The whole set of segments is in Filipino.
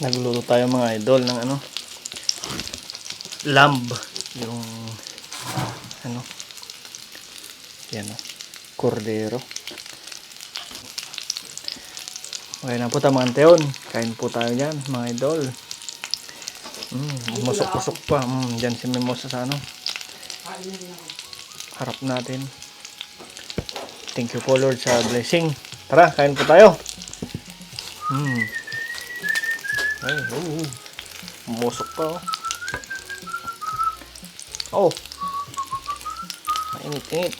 Nagluluto tayo mga idol ng ano, lamb, yung ano, yan o, kordero. Okay na po tamang teon, kain po tayo dyan mga idol. Musok-musok pa. Dyan si Mimosa sa ano, harap natin. Thank you po Lord sa blessing. Tara, kain po tayo. Ay, musok pa oh. Oh. Mainit-init.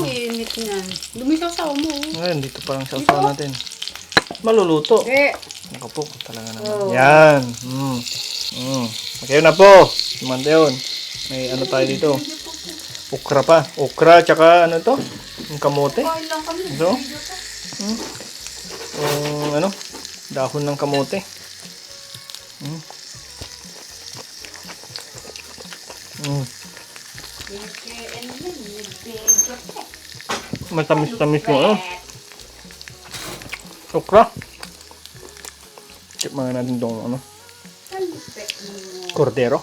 Init na. Lumisaw-saw mo. Ngayon, dito parang sausaw natin. Maluluto. Naku po, talaga naman. Oh. Yan. Okay na po. Manteon. May ano tayo dito. Okra pa. Okra, tsaka ano to? Yung kamote. Ito. Ano? Dahon ng kamote. Matamis-tamis mo, ano? Okra. Check mga natin itong, ano? Kordero.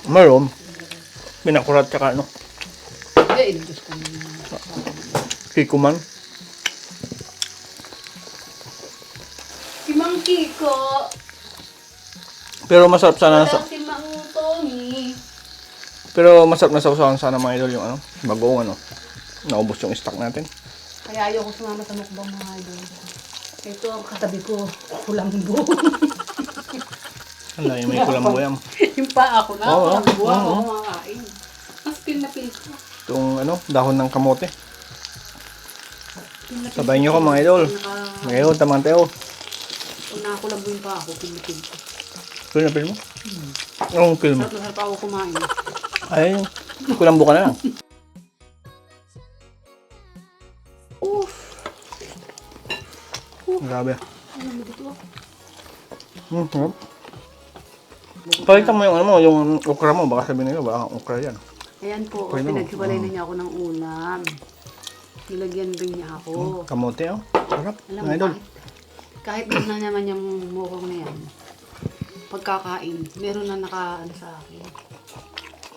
Mayroon. Binakurat tsaka, ano? Kikuman. Si Mang Kiko. Pero masarap sana Wala si Mang Tony. Pero masarap na sausawan sana mga idol yung ano, bagoong ano. Naubos yung stock natin. Kaya ayoko sumama sa mukbang mga idol. Ito ang katabi ko, kulambo. Hala, yung may kulambo yan. Yung pa ako na, Oo, kulambo oo, ako oo. kumakain. Mas pil na pil ko. Itong ano, dahon ng kamote. Sabay nyo ko mga idol. Ngayon, tamanteo. Kung nakakulambuin pa ako, pil na pil ko. Pil na pil mo? Anong pil mo? Sarap na sarap ako kumain. Ay, kulambo ka na lang. Grabe. Ano mo dito? Sarap. Palitan mo yung ano mo, yung okra mo. Baka sabihin nila, baka okra yan. Ayan po, Okay naman. pinaghiwalay na niya ako ng ulam. Nilagyan rin niya ako. Kamote oh. Sarap. Alam Mga mo, idol. kahit na naman yung mukong na yan, pagkakain, meron na naka, ano sa akin.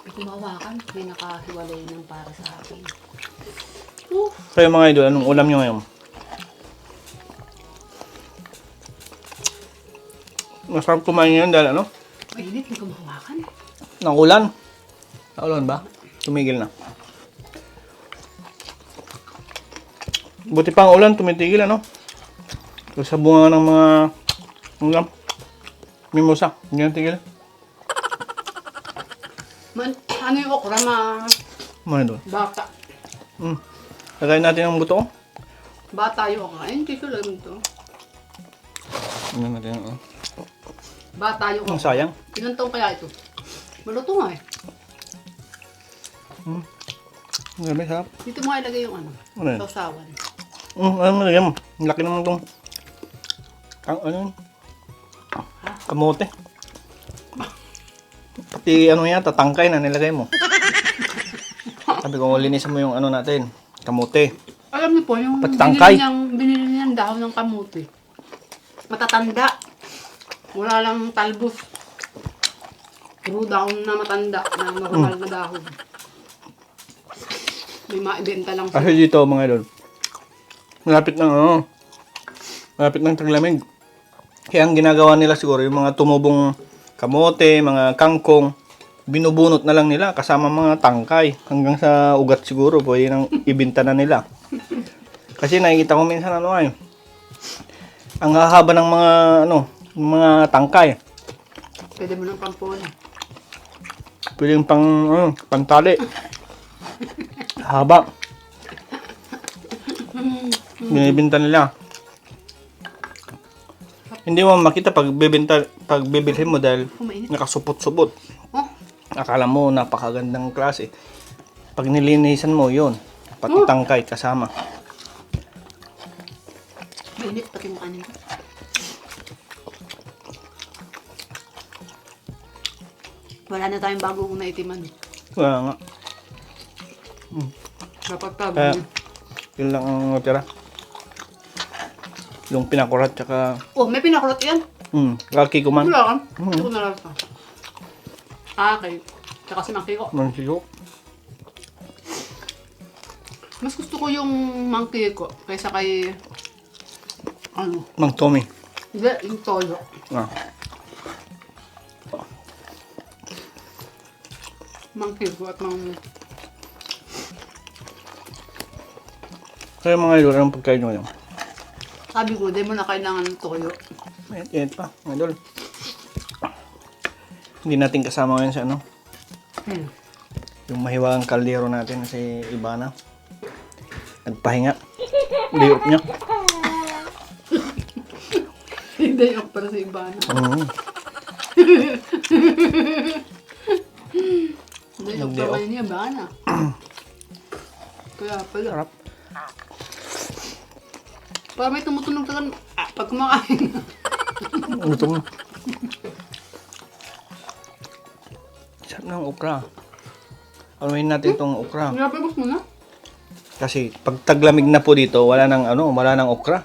Pag kumawakan, may nakahiwalay ng para sa akin. Kayo mga idol, anong ulam nyo ngayon? Masarap kumain yun dahil ano? Mainit, may kumawakan. Naulan. Naulan ba? Tumigil na. Buti pa ang ulan, tumitigil ano? Sa bunga ng mga ulam. Mimosa, hindi na tigil. Ano yung okra, Mga idol. bata. Lagay natin ang buto. Bata yung okra. Ayun, tito lang ito. Tingnan natin ang Bata yung ang okra. sayang. Ilang taong kaya ito? Maluto nga eh. Grabe, sarap. Dito mo ilagay yung ano, Ano yun? sausawan. Ano mo lagyan mo? Ang laki naman itong ano yun? Kamote. Pati ano yata, tangkay na nilagay mo. Sabi ko, linisan mo yung ano natin, kamote. Alam niyo po, yung Pati tangkay. binili niyang dahon ng kamuti. Matatanda. Wala lang talbos. Puro dahon na matanda na normal na dahon. May maibenta lang Kasi dito mga idol, malapit ng taglamig. Kaya ang ginagawa nila siguro, yung mga tumubong kamote, mga kangkong, binubunot na lang nila kasama mga tangkay. Hanggang sa ugat siguro, pwede nang ibinta na nila. Kasi nakikita ko minsan ang hahaba ng mga tangkay. Pwede mo ng pampona. Pwede yung pantali. Haba. Binibenta nila. Hindi mo makita pag bibilhin mo dahil Kumainit. nakasupot-supot. Oh, Akala mo napakagandang klase. Pag nilinisan mo yun, pati tangkay kasama. mainit pati mukha nito. Wala na tayong bagong naitiman. Wala nga. Kapag tabi Kaya, niya. Yun lang ang natira. Yung pinakurat, tsaka... Oh, may pinakulot yan. Kaki ko man. Wala ka. Hindi ko nalala. Okay. Tsaka si Monkey ko. Mansigo. Mas gusto ko yung Monkey ko kaysa kay... Ano? Mang Tommy. Hindi, yung toyo. Ah. Monkey ko at Kaya mga idol, anong pagkain nyo ngayon? Sabi ko, di mo na kailangan ng toyo. Init pa, mga idol. Hindi natin kasama ngayon sa ano. Yung mahiwagang kaldero natin si Ibana. Nagpahinga. Liop niya. Hindi ako para sa iba na. Hindi ako Hindi, para niya ba na. Kaya pala. Sarap. Para may tumutunog sa kan pag kumakain. Gutom. Sarap ng okra. Anuhin natin itong okra. Pinapagos mo na? Kasi pag taglamig na po dito, wala nang okra.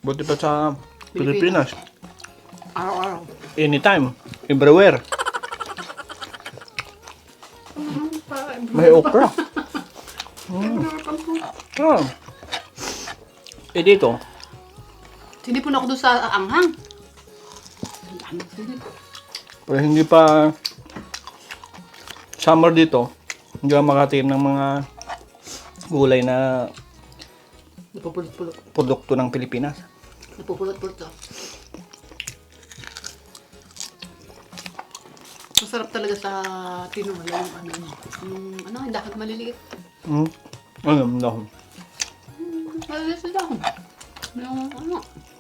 Buti pa sa Pilipinas. Araw-araw. Anytime, everywhere. May okra. Ah. Dito, Sinipon ako doon sa anghang. Ang dami sinip. pero hindi pa summer dito, hindi ka makatiim ng mga gulay na Napupulot-pulot. produkto ng Pilipinas. Napupulot-pulot to. Masarap talaga sa tinola yung yung dahon maliliit. Ano, dahon. Maliliit sa dahon. Yung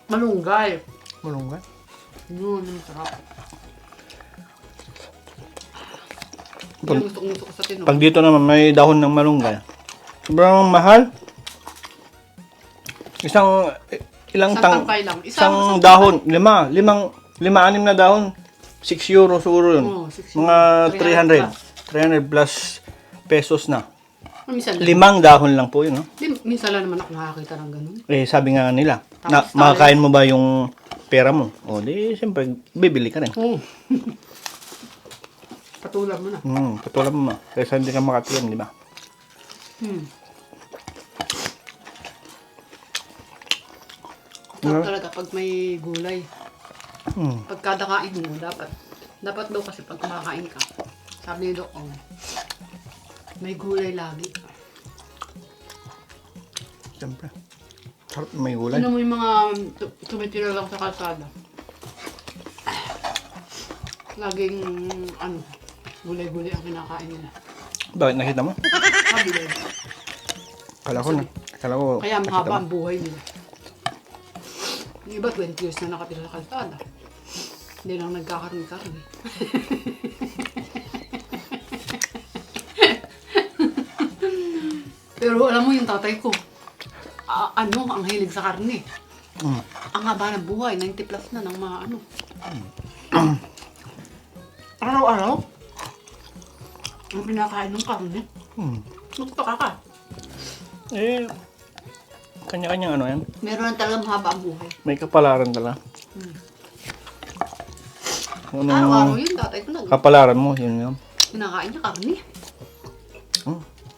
malunggay. Malunggay. Yun, yung sarap. Pag- Yung gusto ko sa tinola. Pag dito naman may dahon ng malunggay, sobrang mahal. Ilang Isang tangkay lang. Isang dahon, anim na dahon, 6 euro siguro yun. Oo, 6 Mga 300 300 plus pesos na. Minsan, 5 dahon lang po yun, no? minsan lang naman ako nakakita ng ganun. Eh, sabi nga nila, Tapos makakain mo ba yung pera mo? O, di, siyempre, bibili ka rin. Oo. Patulan mo na. Katulad mo, kaysa hindi ka makatiyan, di ba? Sarap talaga pag may gulay. Hmm. Pag kada kain mo, dapat daw kasi pag kumakain ka, sabi ni Doc, may gulay lagi. Siyempre. Sarap na may gulay. Ano mo yung mga tumitira lang sa kalsada? Laging, gulay-gulay ang kinakain nila. Bakit nakita mo? Sabi nila. Akala ko, Kaya nakita mahaba mo. ang buhay nila. Yung iba, 20 years na nakatira sa kalsada. Hindi lang nagkakaroon-karoon. Pero alam mo yung tatay ko, ang hilig sa karne. Ang haba ng buhay, 90 plus na ng mga Araw-araw, ang pinakain ng karne. Nagtaka ka. Eh, kanya-kanyang ano yan. Meron lang talagang mahaba ang buhay. May kapalaran talaga. Araw-araw yun, tatay ko Kapalaran mo, yun yun. kinakain niya karne.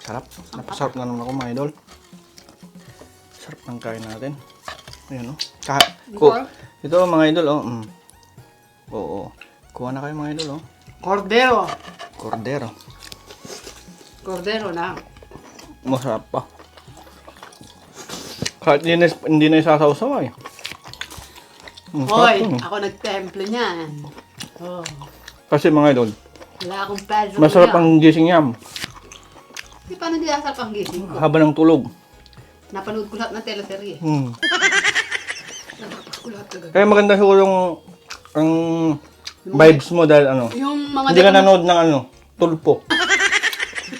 Sarap. Napasarap na naman ako, mga idol. Sarap ng kain natin. Ayun, oh. Ito, mga idol, oh. Oo. Kuha na kayo, mga idol, oh. Cordero. Cordero. Cordero na. Masarap pa. Kahit hindi na isasawsaw, eh. Hoy, ako nagtemplo niyan. Oh, Kasi, mga idol, wala akong peso. masarap ang gising yam. Di paano di asarap ang gising ko? Haba ng tulog. Napanood ko lahat ng teleserye. Napapos ko lahat agad. Kaya maganda siguro ang vibes mo dahil ano, Yung mga hindi ka nanood ng ano, tulpo.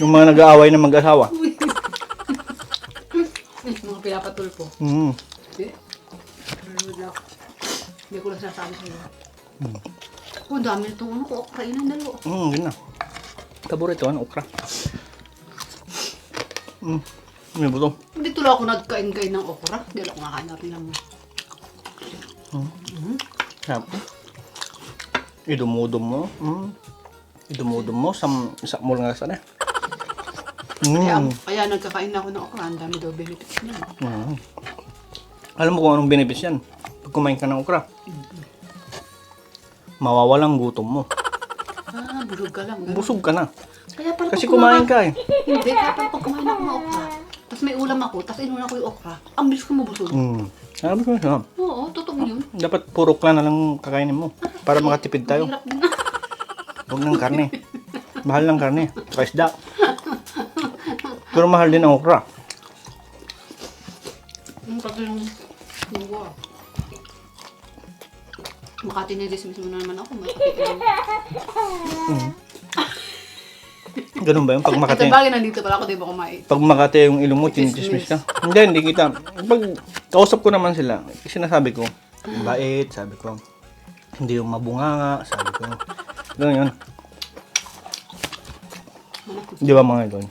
Yung mga nag-aaway na mag-asawa. mga pinapatulpo. Hindi. Nanood lang. Hindi ko lang sinasabi sa'yo. Oh, dami nitong okra. Yun ang dalawa. Yun na. Paborito, ano, okra. May buto. Hindi tuloy ako nagkain-kain ng okra. Hindi ako nakahanapin lang. Sarap. Idumudum mo. Idumudum mo sa mul nga sana. Kaya nagkakain ako ng okra. Ang dami daw benefits niya. Alam mo kung anong benefits yan? Pag kumain ka ng okra. Mawawalang gutom mo. Busog ka lang. Ganun. Busog ka na. Kaya pala Kasi pag kumain ka eh. Hindi, kaya pala pag kumain ako ng okra. Tapos may ulam ako, tapos inuna ko yung okra. Ang bilis ko mabusog. Sabi ko siya. Oo, totoo yun. Dapat puro klan na lang kakainin mo. Para makatipid tayo. Hirap din. Huwag ng karne. Mahal ng karne. Saka isda. Pero mahal din ang okra. Yung pati yung lungwa. Makatinigismis mo na naman ako. Ganun ba yun? Pag Makati, Ito bagay nandito pala ako, di ba kumain? pag Makati yung ilong mo, chinichismis ka. Hindi kita. Pag kausap ko naman sila, sinasabi ko, bait, sabi ko. Hindi yung mabunganga, sabi ko. Ganun yun. Di ba mga idol?